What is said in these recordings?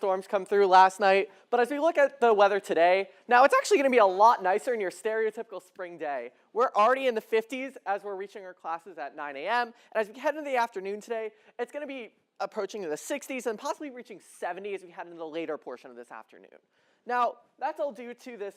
storms come through last night, but as we look at the weather today, now it's actually going to be a lot nicer than your stereotypical spring day. We're already in the 50s as we're reaching our classes at 9 a.m., and as we head into the afternoon today, it's going to be approaching the 60s and possibly reaching 70 as we head into the later portion of this afternoon. Now, that's all due to this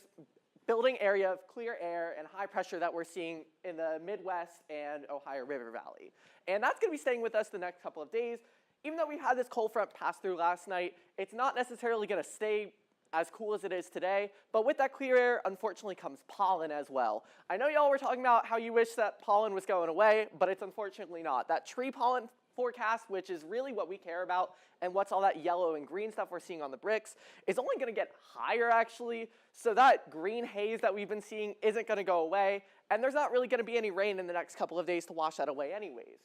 building area of clear air and high pressure that we're seeing in the Midwest and Ohio River Valley. And that's going to be staying with us the next couple of days. Even though we had this cold front pass through last night, it's not necessarily going to stay as cool as it is today, but with that clear air, unfortunately, comes pollen as well. I know y'all were talking about how you wish that pollen was going away, but it's unfortunately not. That tree pollen forecast, which is really what we care about, and what's all that yellow and green stuff we're seeing on the bricks, is only going to get higher, actually, so that green haze that we've been seeing isn't going to go away, and there's not really going to be any rain in the next couple of days to wash that away anyways.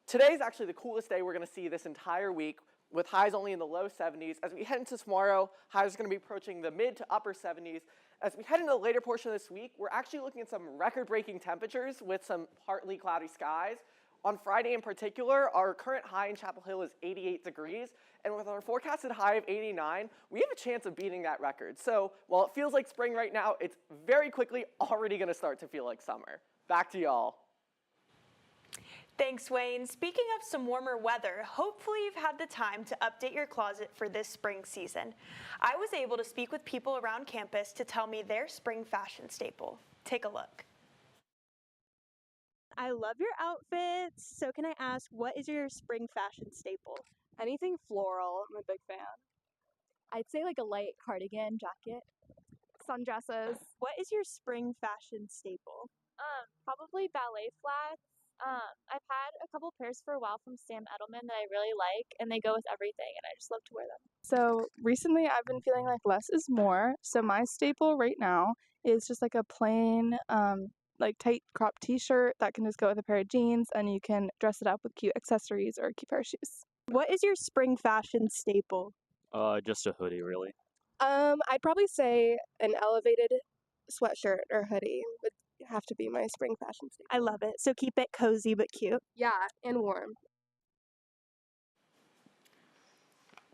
Today's actually the coolest day we're going to see this entire week, with highs only in the low 70s. As we head into tomorrow, highs are going to be approaching the mid to upper 70s. As we head into the later portion of this week, we're actually looking at some record-breaking temperatures with some partly cloudy skies. On Friday in particular, our current high in Chapel Hill is 88 degrees, and with our forecasted high of 89, we have a chance of beating that record. So while it feels like spring right now, it's very quickly already going to start to feel like summer. Back to y'all. Thanks, Wayne. Speaking of some warmer weather, hopefully you've had the time to update your closet for this spring season. I was able to speak with people around campus to tell me their spring fashion staple. Take a look. I love your outfits. So can I ask, what is your spring fashion staple? Anything floral, I'm a big fan. I'd say like a light cardigan jacket. Sundresses. What is your spring fashion staple? Probably ballet flats. I've had a couple pairs for a while from Sam Edelman that I really like, and they go with everything, and I just love to wear them. So recently I've been feeling like less is more. So my staple right now is just like a plain like tight crop t-shirt that can just go with a pair of jeans, and you can dress it up with cute accessories or a cute pair of shoes. What is your spring fashion staple? Just a hoodie, really. I'd probably say an elevated sweatshirt or hoodie would have to be my spring fashion staple. I love it. So keep it cozy but cute. Yeah, and warm.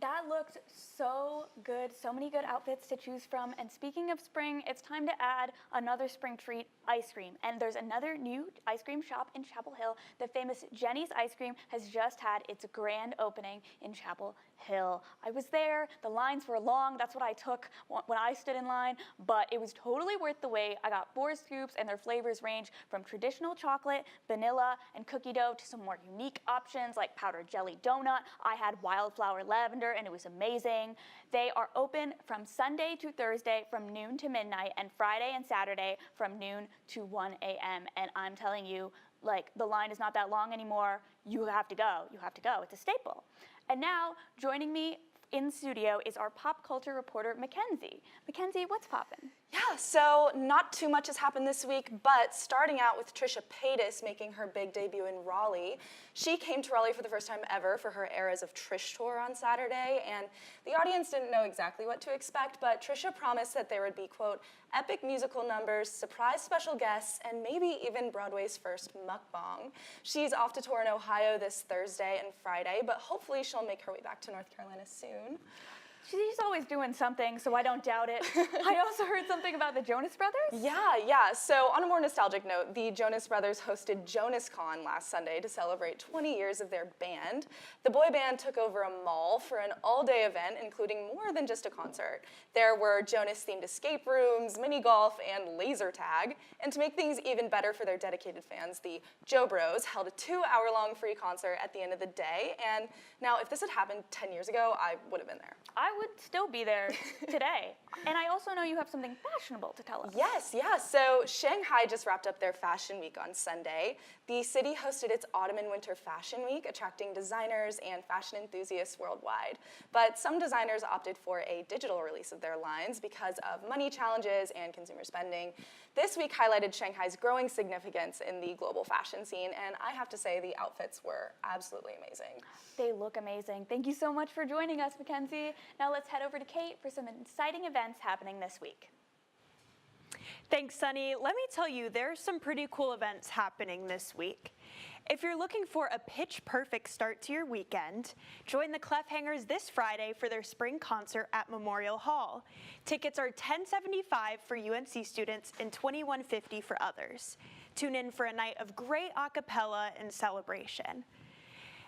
That looked so good, so many good outfits to choose from. And speaking of spring, it's time to add another spring treat, ice cream. And there's another new ice cream shop in Chapel Hill. The famous Jenny's Ice Cream has just had its grand opening in Chapel Hill. I was there, the lines were long, that's what I took when I stood in line, but it was totally worth the wait. I got 4 scoops and their flavors range from traditional chocolate, vanilla, and cookie dough to some more unique options like powdered jelly donut. I had wildflower lavender and it was amazing. They are open from Sunday to Thursday from noon to midnight and Friday and Saturday from noon to 1 a.m. And I'm telling you, like, the line is not that long anymore. You have to go. You have to go. It's a staple. And now, joining me in studio is our pop culture reporter, Mackenzie. Mackenzie, what's poppin'? Yeah, so not too much has happened this week, but starting out with Trisha Paytas making her big debut in Raleigh. She came to Raleigh for the first time ever for her Eras of Trish tour on Saturday, and the audience didn't know exactly what to expect, but Trisha promised that there would be, quote, epic musical numbers, surprise special guests, and maybe even Broadway's first mukbang. She's off to tour in Ohio this Thursday and Friday, but hopefully she'll make her way back to North Carolina soon. She's always doing something, so I don't doubt it. I also heard something about the Jonas Brothers. Yeah. So on a more nostalgic note, the Jonas Brothers hosted JonasCon last Sunday to celebrate 20 years of their band. The boy band took over a mall for an all-day event, including more than just a concert. There were Jonas-themed escape rooms, mini golf, and laser tag. And to make things even better for their dedicated fans, the Jo Bros held a 2-hour-long free concert at the end of the day. And now, if this had happened 10 years ago, I would have been there. I would still be there today. And I also know you have something fashionable to tell us. Yes. So Shanghai just wrapped up their Fashion Week on Sunday. The city hosted its Autumn and Winter Fashion Week, attracting designers and fashion enthusiasts worldwide. But some designers opted for a digital release of their lines because of money challenges and consumer spending. This week highlighted Shanghai's growing significance in the global fashion scene, and I have to say the outfits were absolutely amazing. They look amazing. Thank you so much for joining us, Mackenzie. Now let's head over to Kate for some exciting events happening this week. Thanks, Sunny. Let me tell you, there's some pretty cool events happening this week. If you're looking for a pitch-perfect start to your weekend, join the Clefhangers this Friday for their spring concert at Memorial Hall. Tickets are $10.75 for UNC students and $21.50 for others. Tune in for a night of great a cappella and celebration.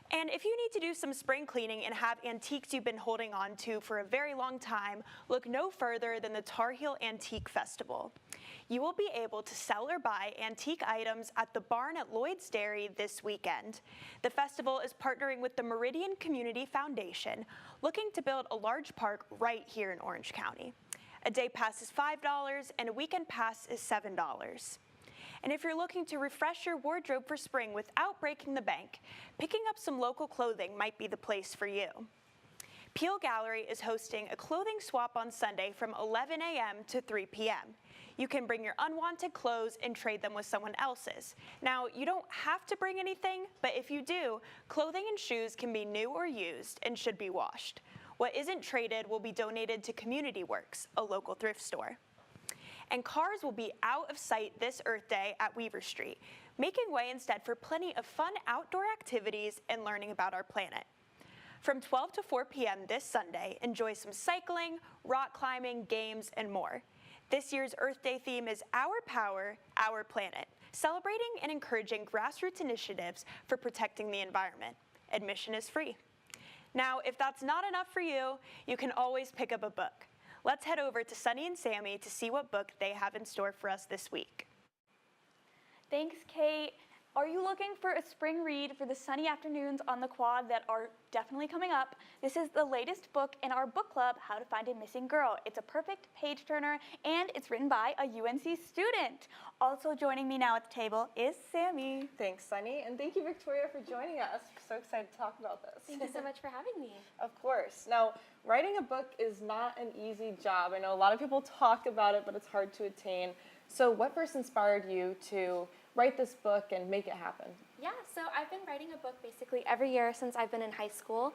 And if you need to do some spring cleaning and have antiques you've been holding on to for a very long time, look no further than the Tar Heel Antique Festival. You will be able to sell or buy antique items at the barn at Lloyd's Dairy this weekend. The festival is partnering with the Meridian Community Foundation, looking to build a large park right here in Orange County. A day pass is $5 and a weekend pass is $7. And if you're looking to refresh your wardrobe for spring without breaking the bank, picking up some local clothing might be the place for you. Peel Gallery is hosting a clothing swap on Sunday from 11 a.m. to 3 p.m. You can bring your unwanted clothes and trade them with someone else's. Now, you don't have to bring anything, but if you do, clothing and shoes can be new or used and should be washed. What isn't traded will be donated to Community Works, a local thrift store. And cars will be out of sight this Earth Day at Weaver Street, making way instead for plenty of fun outdoor activities and learning about our planet. From 12 to 4 p.m. this Sunday, enjoy some cycling, rock climbing, games, and more. This year's Earth Day theme is Our Power, Our Planet, celebrating and encouraging grassroots initiatives for protecting the environment. Admission is free. Now, if that's not enough for you, you can always pick up a book. Let's head over to Sunny and Sammy to see what book they have in store for us this week. Thanks, Kate. Are you looking for a spring read for the sunny afternoons on the quad that are definitely coming up? This is the latest book in our book club, How to Find a Missing Girl. It's a perfect page turner, and it's written by a UNC student. Also joining me now at the table is Sammy. Thanks, Sunny, and thank you, Victoria, for joining us. We're so excited to talk about this. Thank you so much for having me. Of course. Now, writing a book is not an easy job. I know a lot of people talk about it, but it's hard to attain. So what first inspired you to write this book and make it happen? Yeah, so I've been writing a book basically every year since I've been in high school.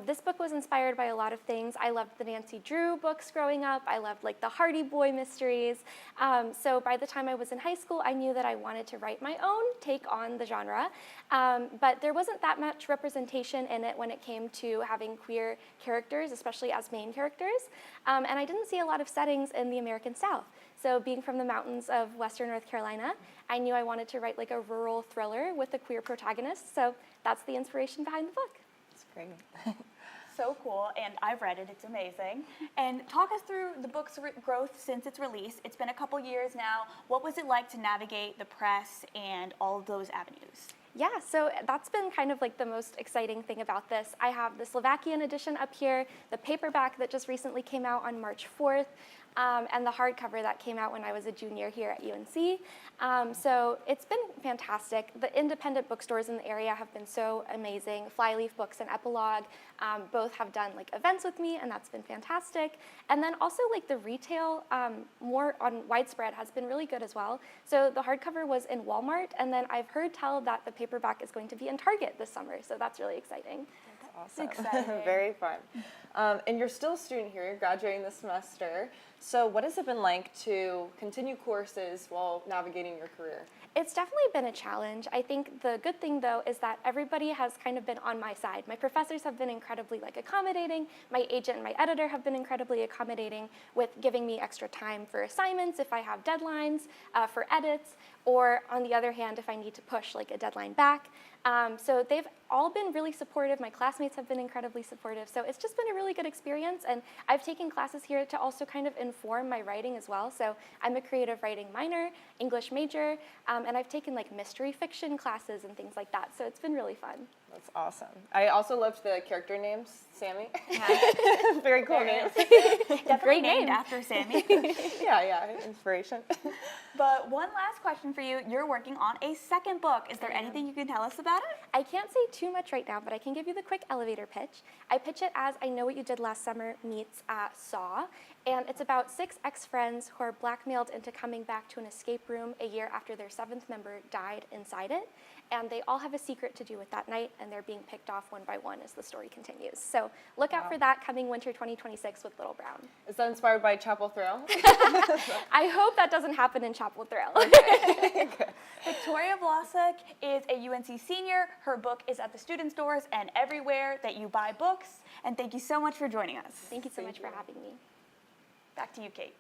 This book was inspired by a lot of things. I loved the Nancy Drew books growing up. I loved like the Hardy Boy mysteries. So by the time I was in high school, I knew that I wanted to write my own take on the genre. But there wasn't that much representation in it when it came to having queer characters, especially as main characters. And I didn't see a lot of settings in the American South. So being from the mountains of Western North Carolina, I knew I wanted to write like a rural thriller with a queer protagonist. So that's the inspiration behind the book. That's great. So cool, and I've read it, it's amazing. And talk us through the book's growth since its release. It's been a couple years now. What was it like to navigate the press and all of those avenues? Yeah, so that's been kind of like the most exciting thing about this. I have the Slovakian edition up here, the paperback that just recently came out on March 4th, and the hardcover that came out when I was a junior here at UNC. So it's been fantastic. The independent bookstores in the area have been so amazing. Flyleaf Books and Epilogue both have done like events with me, and that's been fantastic. And then also like the retail, more on widespread, has been really good as well. So the hardcover was in Walmart, and then I've heard tell that the paperback is going to be in Target this summer, so that's really exciting. Awesome. Exciting. Very fun. And you're still a student here, you're graduating this semester. So what has it been like to continue courses while navigating your career? It's definitely been a challenge. I think the good thing though is that everybody has kind of been on my side. My professors have been incredibly like accommodating. My agent and my editor have been incredibly accommodating with giving me extra time for assignments if I have deadlines, for edits, or on the other hand, if I need to push like a deadline back. So they've all been really supportive. My classmates have been incredibly supportive. So it's just been a really good experience. And I've taken classes here to also kind of inform my writing as well. So I'm a creative writing minor, English major, and I've taken like mystery fiction classes and things like that. So it's been really fun. That's awesome. I also loved the character names, Sammy. Very cool names. Definitely Great named name. after Sammy. Yeah, inspiration. But one last question for you. You're working on a second book. Is there anything you can tell us about it? I can't say too much right now, but I can give you the quick elevator pitch. I pitch it as I Know What You Did Last Summer meets Saw, and it's about 6 ex-friends who are blackmailed into coming back to an escape room a year after their 7th member died inside it. and they all have a secret to do with that night, and they're being picked off one by one as the story continues. So look out for that coming winter 2026 with Little Brown. Is that inspired by Chapel Thrill? I hope that doesn't happen in Chapel Thrill. Victoria Vlasek is a UNC senior. Her book is at the student stores and everywhere that you buy books. And thank you so much for joining us. Thank you so much for having me. Back to you, Kate.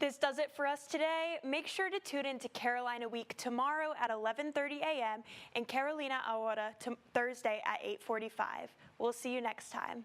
This does it for us today. Make sure to tune in to Carolina Week tomorrow at 11:30 a.m. and Carolina Ahora Thursday at 8:45. We'll see you next time.